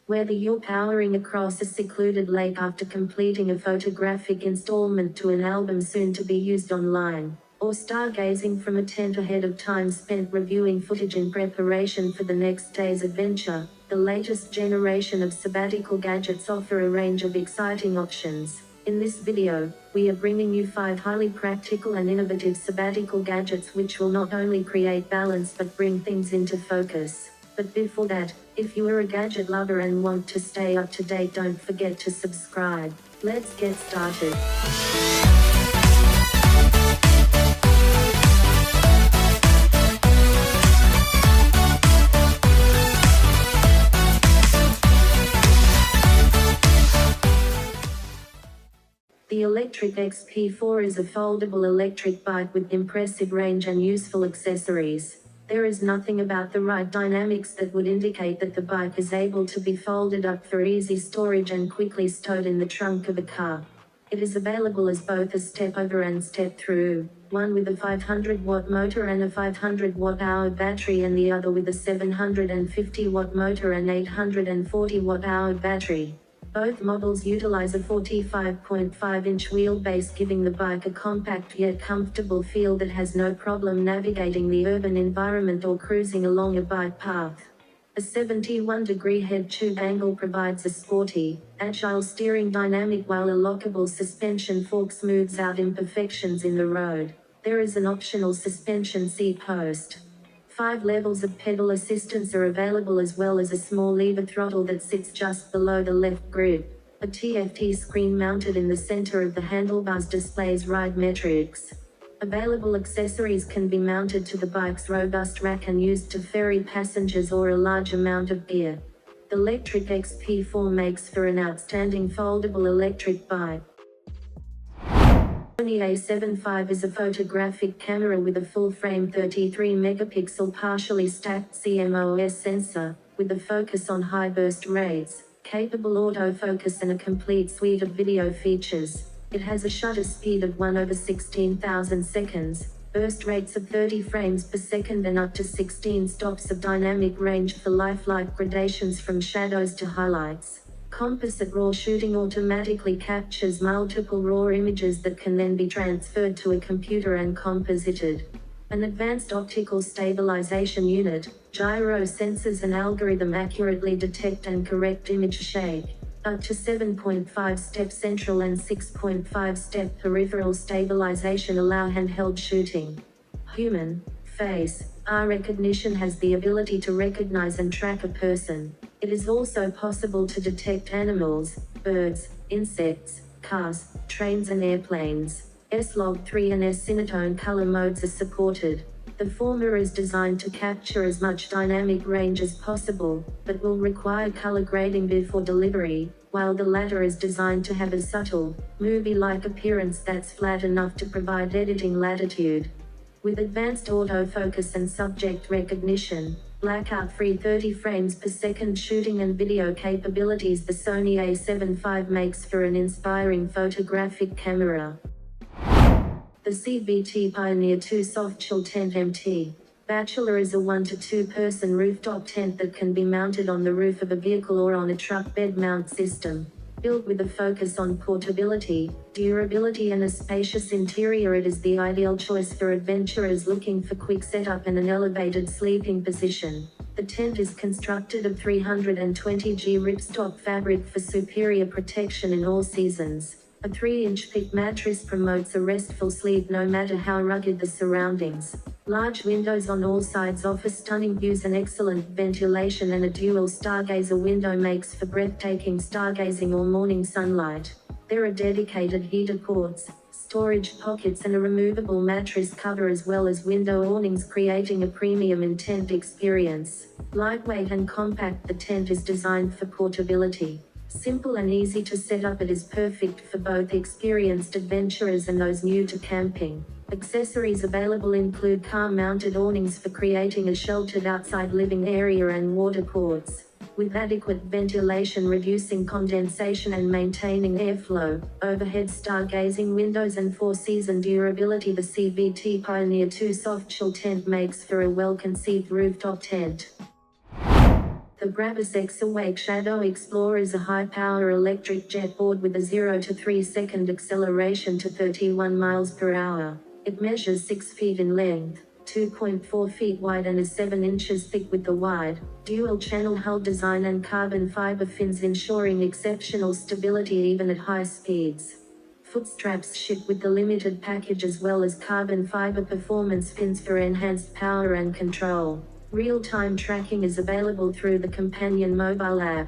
Whether you're powering across a secluded lake after completing a photographic installment to an album soon to be used online, or stargazing from a tent ahead of time spent reviewing footage in preparation for the next day's adventure, the latest generation of Sabbatical Gadgets offer a range of exciting options. In this video, we are bringing you 5 highly practical and innovative Sabbatical Gadgets which will not only create balance but bring things into focus. But before that, if you are a gadget lover and want to stay up to date, don't forget to subscribe. Let's get started. The LECTRIC XP4 is a foldable electric bike with impressive range and useful accessories. There is nothing about the ride dynamics that would indicate that the bike is able to be folded up for easy storage and quickly stowed in the trunk of a car. It is available as both a step-over and step-through, one with a 500-watt motor and a 500-watt-hour battery and the other with a 750-watt motor and 840-watt-hour battery. Both models utilize a 45.5-inch wheelbase, giving the bike a compact yet comfortable feel that has no problem navigating the urban environment or cruising along a bike path. A 71-degree head tube angle provides a sporty, agile steering dynamic while a lockable suspension fork smooths out imperfections in the road. There is an optional suspension seat post. 5 levels of pedal assistance are available as well as a small lever throttle that sits just below the left grip. A TFT screen mounted in the center of the handlebars displays ride metrics. Available accessories can be mounted to the bike's robust rack and used to ferry passengers or a large amount of gear. The LECTRIC XP4 makes for an outstanding foldable electric bike. SONY A7 V is a photographic camera with a full-frame 33-megapixel partially stacked CMOS sensor, with a focus on high burst rates, capable autofocus and a complete suite of video features. It has a shutter speed of 1/16,000 seconds, burst rates of 30 frames per second and up to 16 stops of dynamic range for lifelike gradations from shadows to highlights. Composite RAW shooting automatically captures multiple RAW images that can then be transferred to a computer and composited. An advanced optical stabilization unit, gyro sensors and algorithm accurately detect and correct image shake. Up to 7.5-step central and 6.5-step peripheral stabilization allow handheld shooting. Human face eye recognition has the ability to recognize and track a person. It is also possible to detect animals, birds, insects, cars, trains and airplanes. S-Log3 and S-Cinetone color modes are supported. The former is designed to capture as much dynamic range as possible, but will require color grading before delivery, while the latter is designed to have a subtle, movie-like appearance that's flat enough to provide editing latitude. With advanced autofocus and subject recognition, blackout-free 30 frames per second shooting and video capabilities, the SONY A7 V makes for an inspiring photographic camera. The CBT Pioneer 2 Softshell Tent MT Bachelor is a 1 to 2 person rooftop tent that can be mounted on the roof of a vehicle or on a truck bed mount system. Built with a focus on portability, durability and a spacious interior, it is the ideal choice for adventurers looking for quick setup and an elevated sleeping position. The tent is constructed of 320G ripstop fabric for superior protection in all seasons. A 3-inch thick mattress promotes a restful sleep no matter how rugged the surroundings. Large windows on all sides offer stunning views and excellent ventilation, and a dual stargazer window makes for breathtaking stargazing or morning sunlight. There are dedicated heater ports, storage pockets and a removable mattress cover as well as window awnings, creating a premium in tent experience. Lightweight and compact, the tent is designed for portability. Simple and easy to set up, it is perfect for both experienced adventurers and those new to camping. Accessories available include car-mounted awnings for creating a sheltered outside living area and water ports, with adequate ventilation reducing condensation and maintaining airflow, overhead stargazing windows and 4-season durability. The CBT Pioneer 2 Softshell tent makes for a well-conceived rooftop tent. The The BRABUS X Awake Shadow Explorer is a high-power electric jet board with a 0 to 3 second acceleration to 31 miles per hour. It measures 6 feet in length, 2.4 feet wide and is 7 inches thick with the wide, dual-channel hull design and carbon fiber fins ensuring exceptional stability even at high speeds. Footstraps ship with the limited package as well as carbon fiber performance fins for enhanced power and control. Real-time tracking is available through the companion mobile app.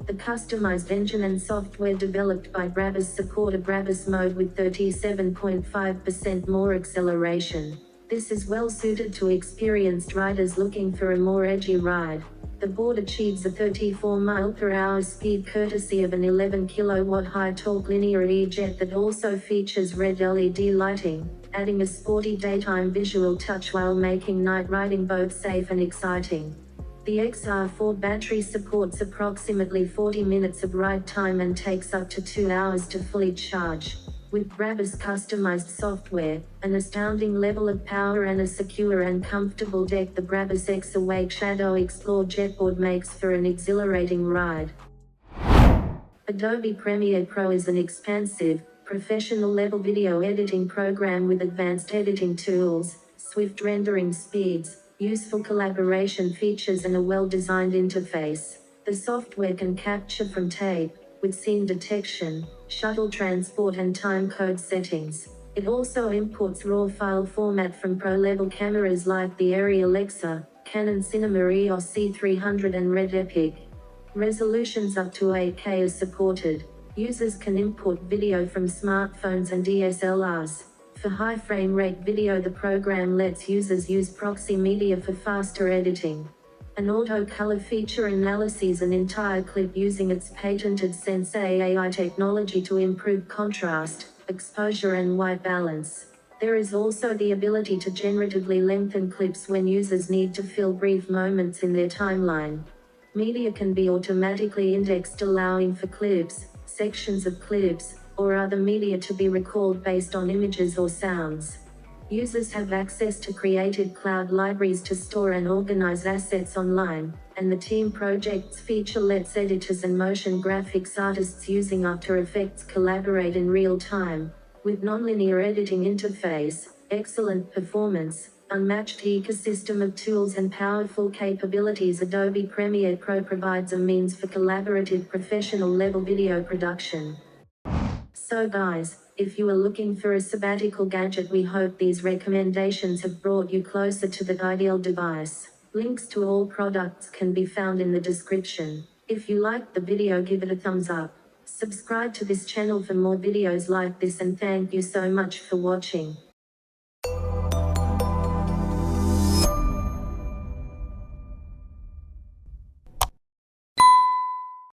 The customized engine and software developed by BRABUS support a BRABUS mode with 37.5% more acceleration. This is well suited to experienced riders looking for a more edgy ride. The board achieves a 34 mph speed courtesy of an 11 kW high-torque linear E-jet that also features red LED lighting, adding a sporty daytime visual touch while making night riding both safe and exciting. The XR4 battery supports approximately 40 minutes of ride time and takes up to 2 hours to fully charge. With BRABUS customized software, an astounding level of power and a secure and comfortable deck, the BRABUS X Awake Shadow Explorer jetboard makes for an exhilarating ride. Adobe Premiere Pro is an expansive, professional-level video editing program with advanced editing tools, swift rendering speeds, useful collaboration features and a well-designed interface. The software can capture from tape, with scene detection, shuttle transport and time code settings. It also imports RAW file format from pro-level cameras like the Arri Alexa, Canon Cinema EOS C300 and Red Epic. Resolutions up to 8K are supported. Users can import video from smartphones and DSLRs. For high frame rate video, the program lets users use proxy media for faster editing. An auto color feature analyzes an entire clip using its patented Sensei AI technology to improve contrast, exposure and white balance. There is also the ability to generatively lengthen clips when users need to fill brief moments in their timeline. Media can be automatically indexed, allowing for clips, sections of clips, or other media to be recalled based on images or sounds. Users have access to created cloud libraries to store and organize assets online, and the team projects feature lets editors and motion graphics artists using After Effects collaborate in real time. With nonlinear editing interface, excellent performance, unmatched ecosystem of tools and powerful capabilities, Adobe Premiere Pro provides a means for collaborative professional-level video production. So guys, if you are looking for a sabbatical gadget, we hope these recommendations have brought you closer to the ideal device. Links to all products can be found in the description. If you liked the video, give it a thumbs up. Subscribe to this channel for more videos like this, and thank you so much for watching.